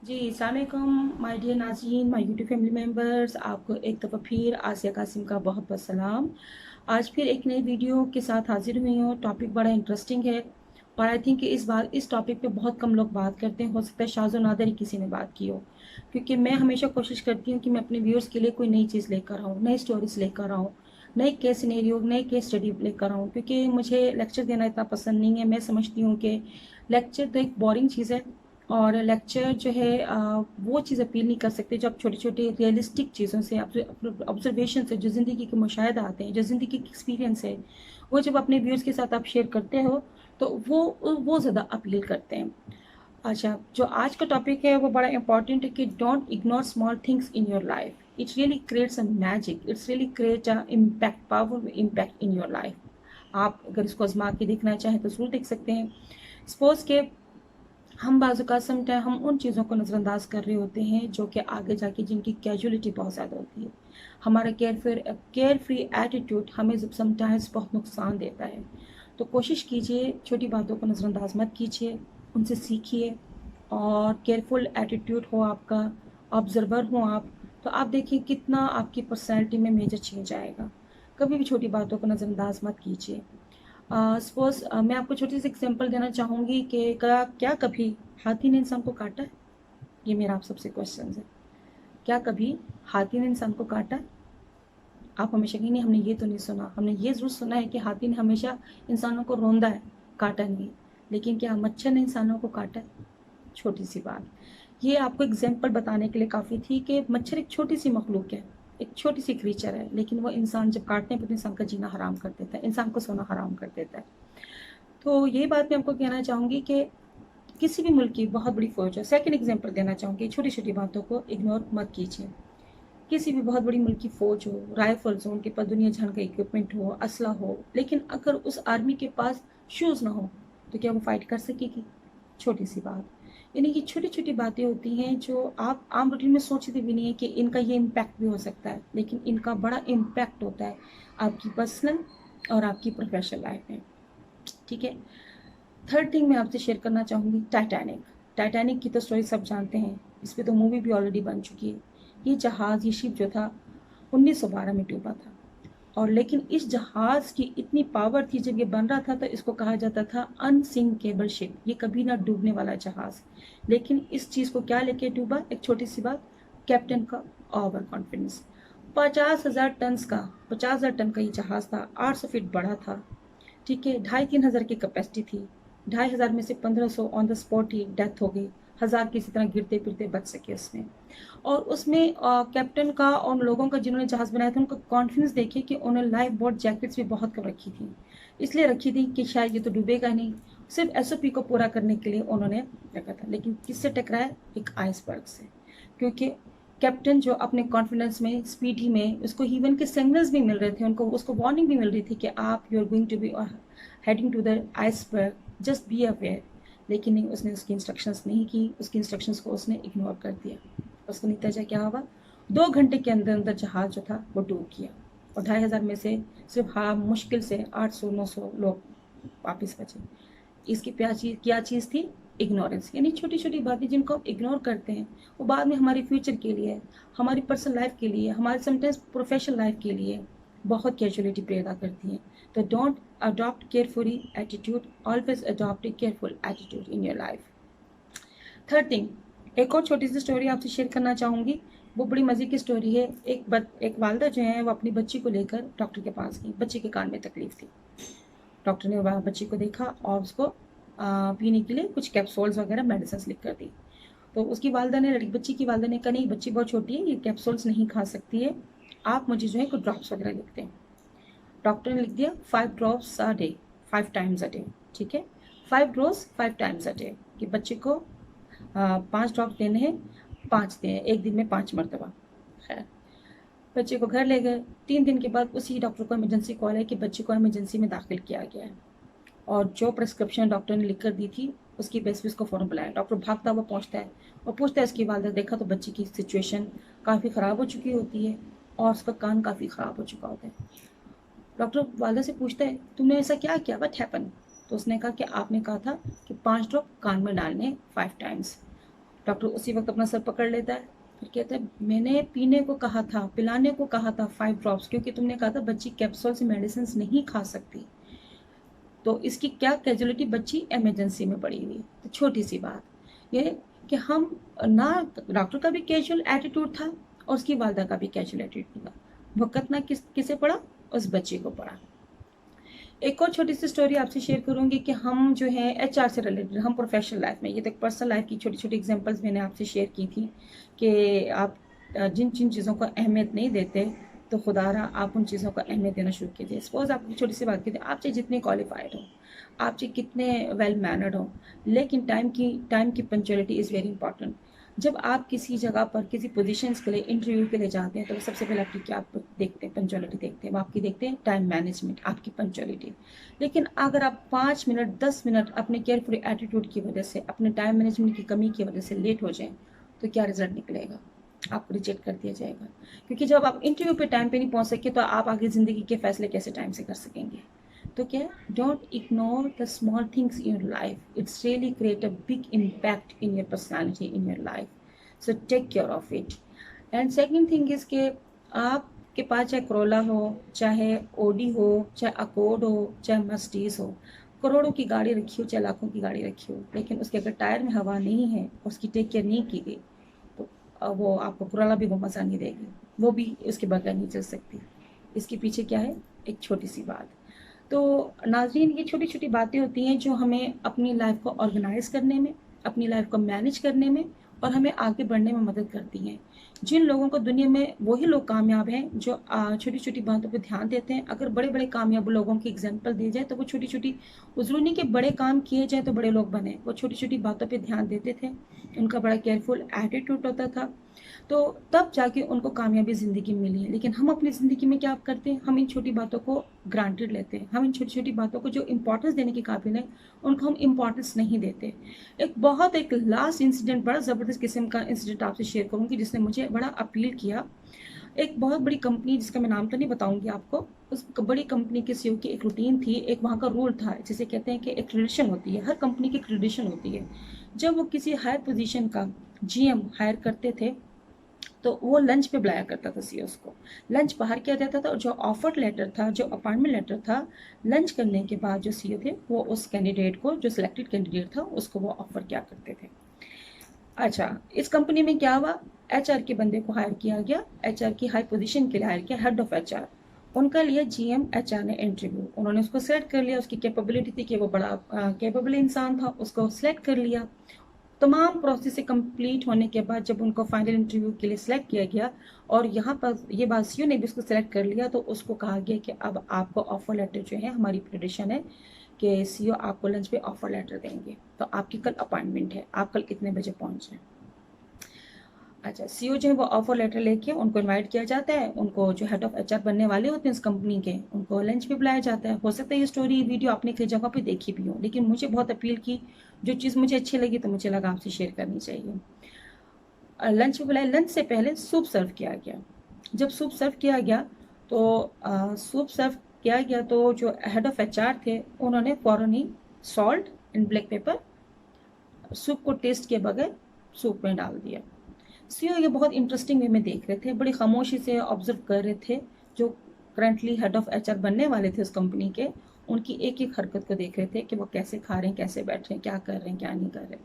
जी, अस्सलाम वालेकुम my dear नाज़रीन, माय यूट्यूब फैमिली मेंबर्स। आपको एक दफ़ा फिर आसिया कासिम का बहुत-बहुत सलाम। आज फिर एक नई वीडियो के साथ हाज़िर हुई हूँ। टॉपिक बड़ा इंटरेस्टिंग है और आई थिंक कि इस बार इस टॉपिक पे बहुत कम लोग बात करते हैं। हो सकता है शाज़ और नादिर ही किसी ने बात की हो। क्योंकि मैं हमेशा कोशिश करती हूँ कि मैं अपने व्यूअर्स के लिए कोई नई चीज़ लेकर आऊँ, नई स्टोरीज़ लेकर आऊँ, नए केस सिनेरियो, नए केस स्टडी लेकर आऊँ। क्योंकि मुझे लेक्चर देना इतना पसंद नहीं है। मैं समझती हूँ कि लेक्चर तो एक बोरिंग चीज़ है और लेक्चर जो है वो चीज़ अपील नहीं कर सकते जो आप छोटी-छोटी रियलिस्टिक चीज़ों से ऑब्जर्वेशन से जो ज़िंदगी के मुशाहिदा आते हैं, जो ज़िंदगी के एक्सपीरियंस है, वो जब अपने व्यूअर्स के साथ आप शेयर करते हो, तो वो ज़्यादा अपील करते हैं। अच्छा, जो आज का टॉपिक है वो बड़ा इम्पोर्टेंट है कि don't ignore small things in your life. It really creates a magic, it's really create a impact, powerful impact in your life. आप अगर इसको आज़मा के देखना चाहें तो ज़रूर देख सकते हैं। सपोज़ के हम बाज़ समटाइम हम उन चीज़ों को नज़रअंदाज कर रहे होते हैं जो कि आगे जाके जिनकी कैजुअलिटी बहुत ज़्यादा होती है। हमारा केयर फ्री एटीट्यूड हमें समटाइम्स बहुत नुकसान देता है। तो कोशिश कीजिए छोटी बातों को नज़रअंदाज मत कीजिए, उनसे सीखिए और केयरफुल एटीट्यूड हो आपका, ऑब्ज़र्वर हो आप, तो आप देखिए कितना आपकी पर्सनैलिटी में मेजर चेंज आएगा। कभी भी छोटी बातों को नज़रअंदाज मत कीजिए। सपोज़ मैं आपको छोटी सी एग्जांपल देना चाहूँगी कि क्या कभी हाथी ने इंसान को काटा है? ये मेरा आप सबसे क्वेश्चन है। क्या कभी हाथी ने इंसान को काटा है? आप हमेशा कहेंगे नहीं हमने ये तो नहीं सुना। हमने ये ज़रूर सुना है कि हाथी ने हमेशा इंसानों को रौंदा है, काटा नहीं। लेकिन क्या मच्छर ने इंसानों को काटा है? छोटी सी बात। ये आपको एग्जाम्पल बताने के लिए काफ़ी थी कि मच्छर एक छोटी सी मखलूक है, एक छोटी सी क्रीचर है, लेकिन वो इंसान जब काटने पर तो इंसान का जीना हराम कर देता है, इंसान को सोना हराम कर देता है। तो ये बात मैं आपको कहना चाहूँगी कि किसी भी मुल्क की बहुत बड़ी फ़ौज है। सेकंड एग्जांपल देना चाहूँगी, छोटी-छोटी बातों को इग्नोर मत कीजिए। किसी भी बहुत बड़ी मुल्क की फ़ौज हो, राइफ़ल्स हों, उनके पास दुनिया जहान का इक्विपमेंट हो, असला हो, लेकिन अगर उस आर्मी के पास शूज़ ना हो, तो क्या वो फ़ाइट कर सकेगी? छोटी-सी बात। यानी कि छोटी-छोटी बातें होती हैं जो आप आम रूटीन में सोचते भी नहीं है कि इनका ये इम्पैक्ट भी हो सकता है, लेकिन इनका बड़ा इम्पैक्ट होता है आपकी पर्सनल और आपकी प्रोफ़ेशनल लाइफ़ में। ठीक है? थर्ड थिंग मैं आपसे शेयर करना चाहूँगी टाइटैनिक। टाइटैनिक की तो स्टोरी सब जानते हैं, इस पे तो मूवी भी ऑलरेडी बन चुकी है। ये जहाज़, ये शिप जो था 1912 में डूबा था और लेकिन इस जहाज़ की इतनी पावर थी जब ये बन रहा था तो इसको कहा जाता था अनसिंकेबल शिप, ये कभी ना डूबने वाला जहाज़। लेकिन इस चीज़ को क्या लेके डूबा? एक छोटी-सी बात, कैप्टन का ओवर कॉन्फिडेंस। 50,000 टन का ये जहाज़ था, 800 फीट बड़ा था। ठीक है, 2,500-3,000 की कैपेसिटी थी। 2,500 में से 1,500 on the spot he death हो गई। 1,000 किसी तरह गिरते-फिरते बच सके उसमें। और उसमें कैप्टन का और उन लोगों का जिन्होंने जहाज़ बनाया था उनका कॉन्फिडेंस देखिए कि उन्होंने लाइफ बोट जैकेट्स भी बहुत कम रखी थी। इसलिए रखी थी कि शायद ये तो डूबेगा नहीं। सिर्फ एसओपी को पूरा करने के लिए उन्होंने रखा था। लेकिन किससे टकराया? एक आइसबर्ग से। क्योंकि कैप्टन जो अपने कॉन्फिडेंस में, स्पीडी में, उसको इवन के सिग्नल्स भी मिल रहे थे, उनको उसको वार्निंग भी मिल रही थी कि आप you are going to be heading to the iceberg, just be aware. लेकिन नहीं, उसने उसकी इंस्ट्रक्शंस नहीं की, उसकी इंस्ट्रक्शंस को उसने इग्नोर कर दिया। उसका नतीजा क्या हुआ? 2 घंटे के अंदर अंदर जहाज जो था वो डूब गया और 2,500 में से सिर्फ हाँ मुश्किल से 800-900 लोग वापिस बचे। इसकी क्या चीज़ थी? इग्नोरेंस। यानी छोटी छोटी बातें जिनको हम इग्नोर करते हैं वो बाद में हमारे फ्यूचर के लिए, हमारी पर्सनल लाइफ के लिए, हमारे समटाइम्स प्रोफेशनल लाइफ के लिए बहुत कैजुअलिटी पैदा करती हैं। तो don't adopt carefully attitude, always adopt a careful attitude in your life. Third thing, एक और छोटी सी स्टोरी आपसे शेयर करना चाहूँगी। वो बड़ी मज़े की स्टोरी है। एक वालदा जो है वो अपनी बच्ची को लेकर डॉक्टर के पास गई। बच्ची के कान में तकलीफ थी। डॉक्टर ने वह बच्ची को देखा और उसको पीने के लिए कुछ कैप्सूल्स वगैरह मेडिसिन लिख कर दी। तो उसकी वालदा ने, लड़की बच्ची की वालदा ने कहा नहीं बच्ची बहुत छोटी है, ये कैप्सूल्स नहीं खा सकती है, आप मुझे जो है कुछ ड्रॉप्स वगैरह लिख दें। डॉक्टर ने लिख दिया 5 drops a day, 5 times a day. ठीक है, 5 ड्रॉप्स 5 टाइम्स अ डे कि बच्चे को 5 ड्रॉप देने हैं, 5 दें, एक दिन में 5 मरतबा। खैर, बच्चे को घर ले गए। 3 दिन के बाद उसी डॉक्टर को इमरजेंसी कॉल है कि बच्चे को इमरजेंसी में दाखिल किया गया है और जो प्रिस्क्रिप्शन डॉक्टर ने लिख कर दी थी उसकी बेस पे उसको फ़ौरन बुलाया। डॉक्टर भागता हुआ पहुंचता है और पूछता है इसकी वालदा, देखा तो बच्ची की सिचुएशन काफ़ी ख़राब हो चुकी होती है और उसका कान काफ़ी ख़राब हो चुका होता है। डॉक्टर वालदा से पूछता है तुमने ऐसा क्या किया, व्हाट हैपन? तो उसने कहा कि आपने कहा था कि 5 ड्रॉप कान में डालने 5 टाइम्स। डॉक्टर उसी वक्त अपना सर पकड़ लेता है, फिर कहता है मैंने पीने को कहा था, पिलाने को कहा था 5 ड्रॉप्स, क्योंकि तुमने कहा था बच्ची कैप्सूल से मेडिसिन नहीं खा सकती। तो इसकी क्या कैजुअलिटी, बच्ची इमरजेंसी में पड़ी हुई। तो छोटी सी बात ये कि हम ना, डॉक्टर का भी कैजुअल एटीट्यूड था और उसकी वालदा का भी कैजुअल एटीट्यूड था। वक़्त ना किसे पड़ा, उस बच्ची को पड़ा। एक और छोटी सी स्टोरी आपसे शेयर करूंगी कि हम जो है एचआर से रिलेटेड, हम प्रोफेशनल लाइफ में, ये तो पर्सनल लाइफ की छोटी छोटी एग्जांपल्स मैंने आपसे शेयर की थी कि आप जिन जिन चीज़ों को अहमियत नहीं देते तो खुदारा आप उन चीज़ों को अहमियत देना शुरू कीजिए। सपोज आपको छोटी सी बात कीजिए, आप चाहे जितने क्वालिफाइड हो, आप चाहे कितने वेल मैनर्ड हो, लेकिन टाइम की पंक्चुअलिटी इज़ वेरी इंपॉर्टेंट। जब आप किसी जगह पर किसी पोजीशंस के लिए इंटरव्यू के लिए जाते हैं तो सबसे पहले आपकी क्या देखते हैं, पंक्चुअलिटी देखते हैं। वो आपकी देखते हैं टाइम मैनेजमेंट, आपकी पंक्चुअलिटी। लेकिन अगर आप 5 मिनट 10 मिनट अपने केयरफुल एटीट्यूड की वजह से, अपने टाइम मैनेजमेंट की कमी की वजह से लेट हो जाएं तो क्या रिजल्ट निकलेगा, आपको रिजेक्ट कर दिया जाएगा। क्योंकि जब आप इंटरव्यू पे टाइम पे नहीं पहुंच सके तो आप आगे ज़िंदगी के फैसले कैसे टाइम से कर सकेंगे। तो क्या, don't ignore the small things in your life, it's really create a big impact in your personality, in your life. So take care of it. And second thing is के आपके पास चाहे करोला हो, चाहे ओडी हो, चाहे accord हो, चाहे Mercedes हो, करोड़ों की गाड़ी रखी हो, चाहे लाखों की गाड़ी रखी हो, लेकिन उसके अगर टायर में हवा नहीं है, उसकी टेक केयर नहीं की गई, तो वो आपको करोला भी वो मज़ा नहीं देगी, वो भी उसके बगैर नहीं चल सकती। इसके पीछे क्या है, एक छोटी सी बात। तो नाज़रीन, ये छोटी छोटी बातें होती हैं जो हमें अपनी लाइफ को ऑर्गेनाइज करने में, अपनी लाइफ को मैनेज करने में और हमें आगे बढ़ने में मदद करती हैं। जिन लोगों को दुनिया में, वही लोग कामयाब हैं जो छोटी छोटी बातों पर ध्यान देते हैं। अगर बड़े बड़े कामयाब लोगों की एग्जाम्पल दी जाए तो वो छोटी छोटी, जरूरी नहीं कि बड़े काम किए जाए तो बड़े लोग बने, वो छोटी छोटी बातों पर ध्यान देते थे, उनका बड़ा केयरफुल एटीट्यूड होता था, तो तब जाके उनको कामयाबी ज़िंदगी में मिली है। लेकिन हम अपनी ज़िंदगी में क्या करते हैं, हम इन छोटी बातों को ग्रांटेड लेते हैं। हम इन छोटी छोटी बातों को जो इंपॉर्टेंस देने के काबिल है उनको हम इंपॉर्टेंस नहीं देते। एक लास्ट इंसिडेंट, बड़ा ज़बरदस्त किस्म का इंसिडेंट आपसे शेयर करूँगी जिसने मुझे बड़ा अपील किया। एक बहुत बड़ी कंपनी, जिसका मैं नाम तो नहीं बताऊंगी आपको, उस बड़ी कंपनी के सीईओ की एक रूटीन थी, एक वहाँ का रूल था, जिसे कहते हैं कि एक ट्रेडिशन होती है, हर कंपनी की ट्रेडिशन होती है। जब वो किसी हायर पोजीशन का जीएम हायर करते थे तो वो लंच पे बुलाया करता था सीईओ को। लंच बाहर किया जाता था और जो ऑफर लेटर था, जो अपॉइंटमेंट लेटर था, लंच करने के बाद जो सीईओ थे वो उस कैंडिडेट को, जो सिलेक्टेड कैंडिडेट था, उसको वो ऑफर किया करते थे। अच्छा, इस कंपनी में क्या हुआ, एचआर के बंदे को हायर किया गया, एचआर की हाई पोजीशन के लिए हायर किया, हेड ऑफ एचआर। उनका लिए जीएम एचआर ने इंटरव्यू, उन्होंने उसको सेलेक्ट कर लिया, उसकी कैपेबिलिटी थी कि वो बड़ा कैपेबल इंसान था, उसको सेलेक्ट कर लिया। तमाम प्रोसेस से कंप्लीट होने के बाद जब उनको फाइनल इंटरव्यू के लिए सिलेक्ट किया गया और यहाँ पर ये बात सीईओ ने भी उसको सिलेक्ट कर लिया, तो उसको कहा गया कि अब आपको ऑफर लेटर जो है, हमारी प्रेडिक्शन है कि सीईओ आपको लंच पे ऑफर लेटर देंगे, तो आपकी कल अपॉइंटमेंट है, आप कल कितने बजे पहुँच जाए। अच्छा, सीईओ जो है वो ऑफर लेटर लेके उनको इनवाइट किया जाता है, उनको जो हेड ऑफ एचआर बनने वाले होते हैं उस कंपनी के, उनको लंच पे बुलाया जाता है। हो सकता है ये स्टोरी वीडियो आपने कई जगह पे देखी भी हो, लेकिन मुझे बहुत अपील की, जो चीज़ मुझे अच्छी लगी तो मुझे लगा आपसे शेयर करनी चाहिए। लंच पे बुलाया, लंच से पहले सूप सर्व किया गया। जब सूप सर्व किया गया तो जो हेड ऑफ एचआर थे उन्होंने फ़ौरन ही salt and black pepper soup को टेस्ट के बगैर सूप में डाल दिया। सीईओ ये बहुत इंटरेस्टिंग वे में देख रहे थे, बड़ी खामोशी से ऑब्जर्व कर रहे थे, जो करंटली हेड ऑफ एचआर बनने वाले थे उस कंपनी के, उनकी एक एक हरकत को देख रहे थे कि वो कैसे खा रहे हैं, कैसे बैठ रहे हैं, क्या कर रहे हैं, क्या नहीं कर रहे।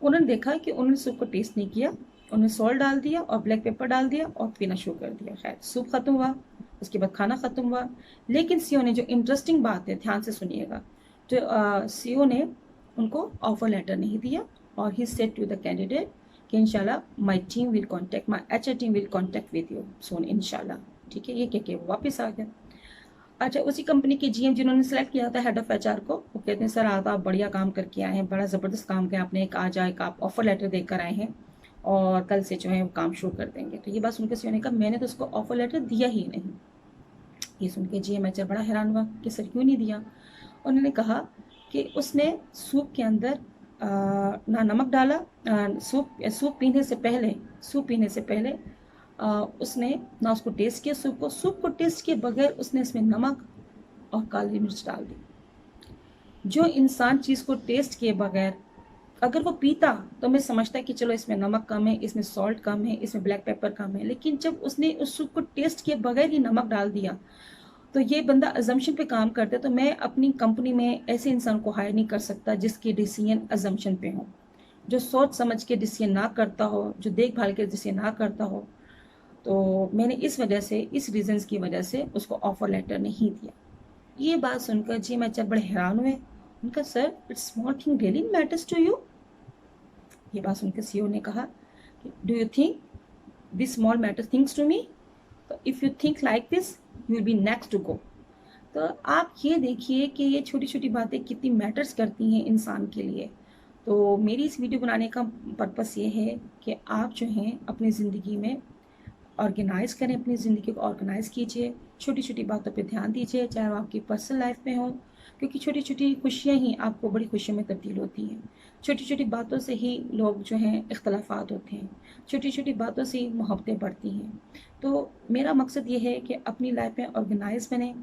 उन्होंने देखा कि उन्होंने सूप को टेस्ट नहीं किया, उन्होंने सॉल्ट डाल दिया और ब्लैक पेपर डाल दिया और पीना शुरू कर दिया। खैर, सूप खत्म हुआ, उसके बाद खाना खत्म हुआ। लेकिन सीईओ ने, जो इंटरेस्टिंग बात है, ध्यान से सुनिएगा, जो सीईओ ने उनको ऑफर लेटर नहीं दिया और he said to the candidate कि इंशाल्लाह my team will contact, my HR team will contact with you soon इंशाल्लाह। ठीक है, ये कह के वो वापस आ गया। अच्छा, उसी कंपनी के जीएम जिन्होंने सेलेक्ट किया था हेड ऑफ एचआर को, वो कहते हैं सर आप बढ़िया काम करके आए हैं, बड़ा ज़बरदस्त काम किया आपने, एक आज एक आप ऑफर लेटर देकर आए हैं और कल से जो है वो काम शुरू कर देंगे। तो ये बात सुनकर सीईओ ने कहा मैंने तो उसको ऑफर लेटर दिया ही नहीं। ये सुन के जीएम एचआर बड़ा हैरान हुआ कि सर क्यों नहीं दिया। उन्होंने कहा कि उसने सूप के अंदर ना नमक डाला, सूप पीने से पहले उसने ना उसको टेस्ट किया, सूप को टेस्ट किए बगैर उसने इसमें नमक और काली मिर्च डाल दी। जो इंसान चीज़ को टेस्ट किए बगैर अगर वो पीता तो मैं समझता कि चलो इसमें नमक कम है, इसमें सॉल्ट कम है, इसमें ब्लैक पेपर कम है, लेकिन जब उसने उस सूप को टेस्ट किए बगैर ही नमक डाल दिया, तो ये बंदा अजम्पशन पे काम करता है। तो मैं अपनी कंपनी में ऐसे इंसान को हायर नहीं कर सकता जिसकी डिसीजन अजम्पशन पे हो, जो सोच समझ के डिसीजन ना करता हो, जो देखभाल के डिसीजन ना करता हो। तो मैंने इस वजह से, इस रीजंस की वजह से उसको ऑफर लेटर नहीं दिया। ये बात सुनकर जी मैं जब बड़े हैरान हुए। उनका sir, it's small thing really matters to you. ये बात सुनकर सीईओ ने कहा, do you think this small matter things to me? तो if you think like this you will be next to go. तो आप ये देखिए कि ये छोटी छोटी बातें कितनी मैटर्स करती हैं इंसान के लिए। तो मेरी इस वीडियो बनाने का पर्पस ये है कि आप जो हैं अपनी ज़िंदगी में ऑर्गेनाइज़ करें, अपनी ज़िंदगी को ऑर्गेनाइज़ कीजिए, छोटी छोटी बातों पे ध्यान दीजिए, चाहे वो आपकी पर्सनल लाइफ में हो, क्योंकि छोटी छोटी खुशियाँ ही आपको बड़ी खुशियों में तब्दील होती हैं। छोटी छोटी बातों से ही लोग जो हैं इख्तलाफात होते हैं, छोटी छोटी बातों से ही मोहब्बतें बढ़ती हैं। तो मेरा मकसद ये है कि अपनी लाइफ में ऑर्गेनाइज बनें,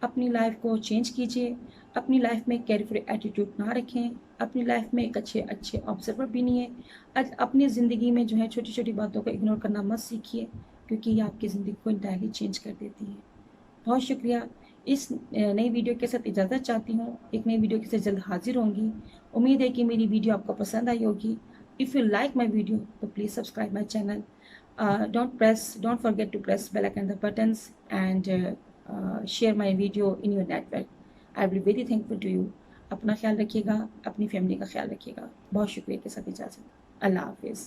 अपनी लाइफ को चेंज कीजिए, अपनी लाइफ में केयरफुल एटीट्यूड ना रखें, अपनी लाइफ में एक अच्छे ऑब्जर्वर बनिए। आज अपनी ज़िंदगी में जो है छोटी छोटी बातों को इग्नोर करना मत सीखिए, क्योंकि ये आपकी ज़िंदगी को इंटायरली चेंज कर देती है। बहुत शुक्रिया। इस नई वीडियो के साथ इजाज़त चाहती हूँ। एक नई वीडियो के साथ जल्द हाजिर होंगी। उम्मीद है कि मेरी वीडियो आपको पसंद आई होगी। If you like my video तो please subscribe my channel. Don't forget to press bell icon the buttons and share my video in your network. I will be very thankful to you. अपना ख्याल रखिएगा, अपनी family का ख्याल रखिएगा। बहुत शुक्रिया के साथ इजाज़त। अल्लाह हाफिज़।